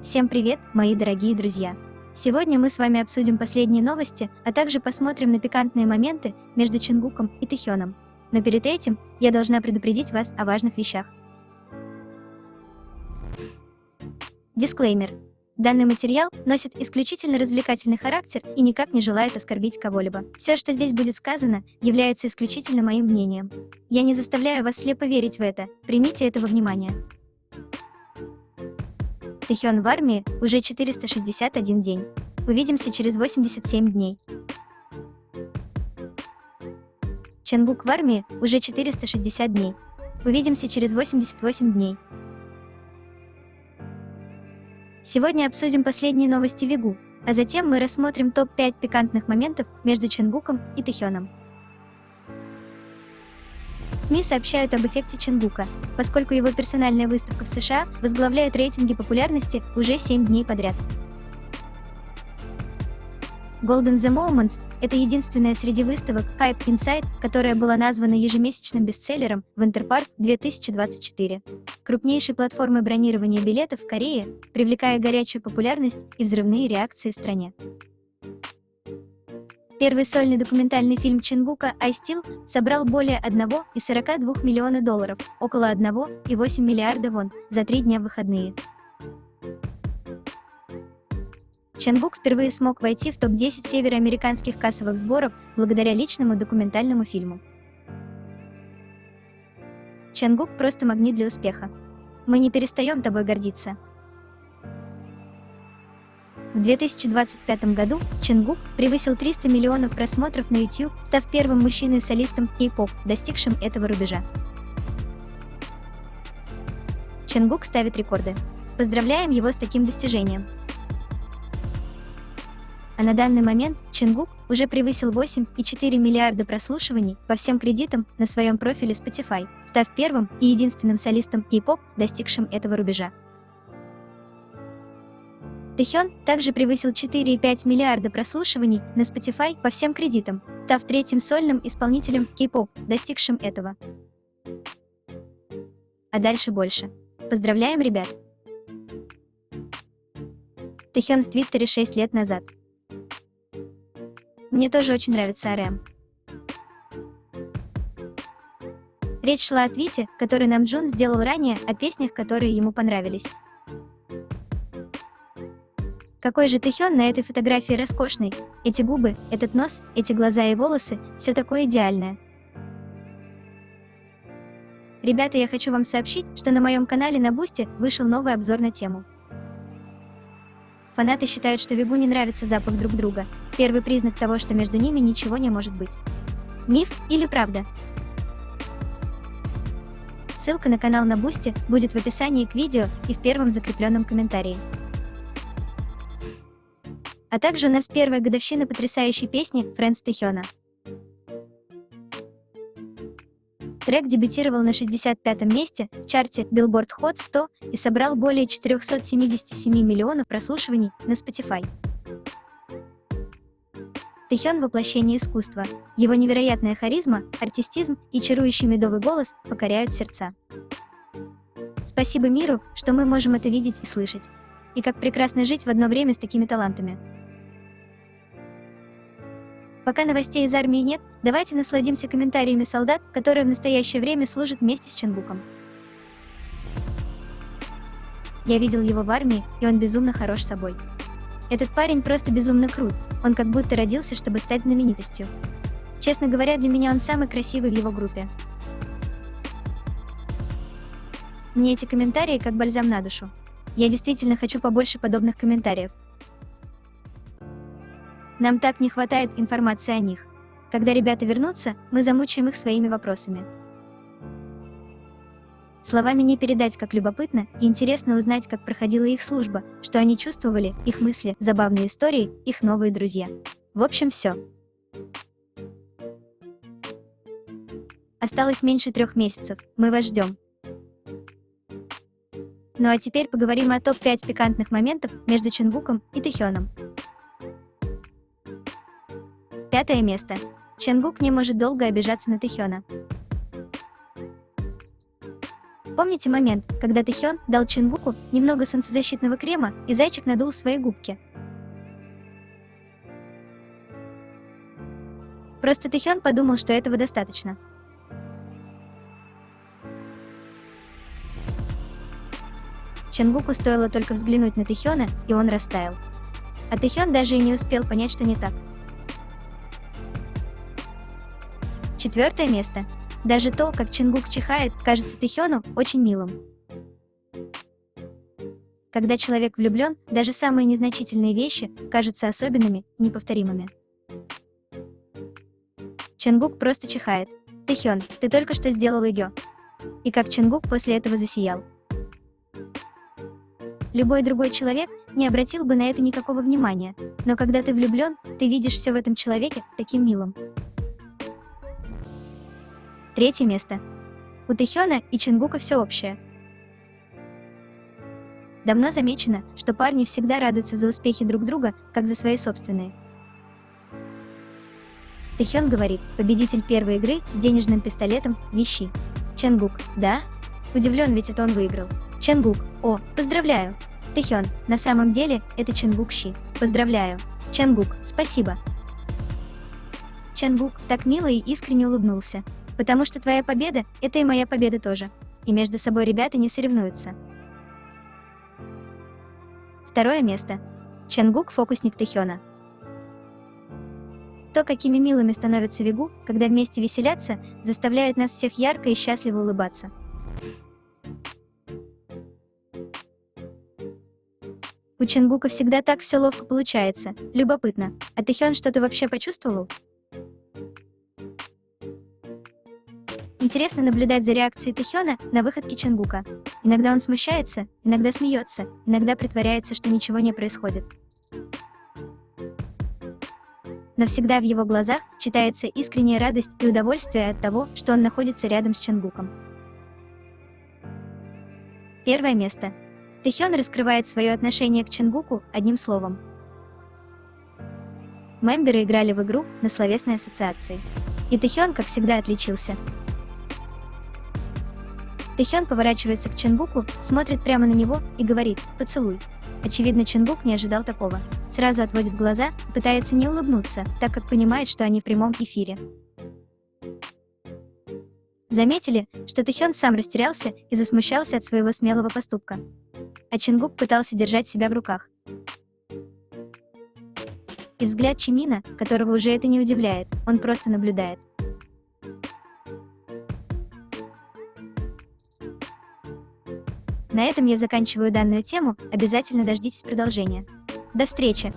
Всем привет, мои дорогие друзья! Сегодня мы с вами обсудим последние новости, а также посмотрим на пикантные моменты между Чингуком и Тэхёном. Но перед этим я должна предупредить вас о важных вещах. Дисклеймер. Данный материал носит исключительно развлекательный характер и никак не желает оскорбить кого-либо. Все, что здесь будет сказано, является исключительно моим мнением. Я не заставляю вас слепо верить в это, примите это во внимание. Тэхён в армии уже 461 день. Увидимся через 87 дней. Чонгук в армии уже 460 дней. Увидимся через 88 дней. Сегодня обсудим последние новости Вигу, а затем мы рассмотрим топ-5 пикантных моментов между Чингуком и Тэхёном. СМИ сообщают об эффекте Чингука, поскольку его персональная выставка в США возглавляет рейтинги популярности уже 7 дней подряд. Golden the Moments – это единственная среди выставок Hype Inside, которая была названа ежемесячным бестселлером в Интерпарк 2024, крупнейшей платформой бронирования билетов в Корее, привлекая горячую популярность и взрывные реакции в стране. Первый сольный документальный фильм Чингука «I Still» собрал более 1,42 миллиона долларов, около 1,8 миллиарда вон, за 3 дня в выходные. Чонгук впервые смог войти в топ-10 североамериканских кассовых сборов благодаря личному документальному фильму. Чонгук просто магнит для успеха. Мы не перестаем тобой гордиться. В 2025 году Чингук превысил 300 миллионов просмотров на YouTube, став первым мужчиной-солистом K-pop, достигшим этого рубежа. Чингук ставит рекорды. Поздравляем его с таким достижением. А на данный момент Чингук уже превысил 8,4 миллиарда прослушиваний по всем кредитам на своем профиле Spotify, став первым и единственным солистом K-pop, достигшим этого рубежа. Тэхён также превысил 4,5 миллиарда прослушиваний на Spotify по всем кредитам, став третьим сольным исполнителем K-pop, достигшим этого. А дальше больше. Поздравляем, ребят! Тэхён в Твиттере 6 лет назад. Мне тоже очень нравится RM. Речь шла о твите, который Намджун сделал ранее, о песнях, которые ему понравились. Какой же Тэхён на этой фотографии роскошный. Эти губы, этот нос, эти глаза и волосы, все такое идеальное. Ребята, я хочу вам сообщить, что на моем канале на Бусти вышел новый обзор на тему. Фанаты считают, что Вигу не нравится запах друг друга. Первый признак того, что между ними ничего не может быть. Миф или правда? Ссылка на канал на Бусти будет в описании к видео и в первом закрепленном комментарии. А также у нас первая годовщина потрясающей песни Friends Тэхёна. Трек дебютировал на 65-м месте в чарте Billboard Hot 100 и собрал более 477 миллионов прослушиваний на Spotify. Тэхён — воплощение искусства. Его невероятная харизма, артистизм и чарующий медовый голос покоряют сердца. Спасибо миру, что мы можем это видеть и слышать. И как прекрасно жить в одно время с такими талантами. Пока новостей из армии нет, давайте насладимся комментариями солдат, которые в настоящее время служат вместе с Чингуком. Я видел его в армии, и он безумно хорош собой. Этот парень просто безумно крут, он как будто родился, чтобы стать знаменитостью. Честно говоря, для меня он самый красивый в его группе. Мне эти комментарии как бальзам на душу. Я действительно хочу побольше подобных комментариев. Нам так не хватает информации о них. Когда ребята вернутся, мы замучаем их своими вопросами. Словами не передать, как любопытно и интересно узнать, как проходила их служба, что они чувствовали, их мысли, забавные истории, их новые друзья. В общем, все. Осталось меньше 3 месяцев, мы вас ждем. Ну а теперь поговорим о топ-5 пикантных моментов между Чингуком и Тэхёном. 5-е место. Чонгук не может долго обижаться на Тэхёна. Помните момент, когда Тэхён дал Чингуку немного солнцезащитного крема, и зайчик надул свои губки? Просто Тэхён подумал, что этого достаточно. Чингуку стоило только взглянуть на Тэхёна, и он растаял. А Тэхён даже и не успел понять, что не так. 4 место. Даже то, как Чингук чихает, кажется Тэхёну очень милым. Когда человек влюблен, даже самые незначительные вещи кажутся особенными и неповторимыми. Чингук просто чихает. Тэхён, ты только что сделал её. И как Чингук после этого засиял. Любой другой человек не обратил бы на это никакого внимания, но когда ты влюблен, ты видишь все в этом человеке таким милым. 3 место. У Тэхёна и Чингука все общее. Давно замечено, что парни всегда радуются за успехи друг друга, как за свои собственные. Тэхён говорит, победитель первой игры с денежным пистолетом «Вещи». Чингук, да? Удивлен, ведь это он выиграл. Чингук, о, поздравляю. Тэхён, на самом деле, это Чингук Щи. Поздравляю. Чингук, спасибо. Чингук так мило и искренне улыбнулся. Потому что твоя победа – это и моя победа тоже. И между собой ребята не соревнуются. 2 место. Чингук – фокусник Тэхёна. То, какими милыми становятся Вигу, когда вместе веселятся, заставляет нас всех ярко и счастливо улыбаться. У Чингука всегда так все ловко получается. Любопытно. А Тэхён что-то вообще почувствовал? Интересно наблюдать за реакцией Тэхёна на выходки Чингука. Иногда он смущается, иногда смеется, иногда притворяется, что ничего не происходит. Но всегда в его глазах читается искренняя радость и удовольствие от того, что он находится рядом с Чингуком. 1 место. Тэхён раскрывает свое отношение к Чингуку одним словом. Мемберы играли в игру на словесной ассоциации. И Тэхён, как всегда, отличился. Тэхён поворачивается к Чингуку, смотрит прямо на него и говорит «поцелуй». Очевидно, Чингук не ожидал такого. Сразу отводит глаза и пытается не улыбнуться, так как понимает, что они в прямом эфире. Заметили, что Тэхён сам растерялся и засмущался от своего смелого поступка. А Чингук пытался держать себя в руках. И взгляд Чимина, которого уже это не удивляет, он просто наблюдает. На этом я заканчиваю данную тему, обязательно дождитесь продолжения. До встречи!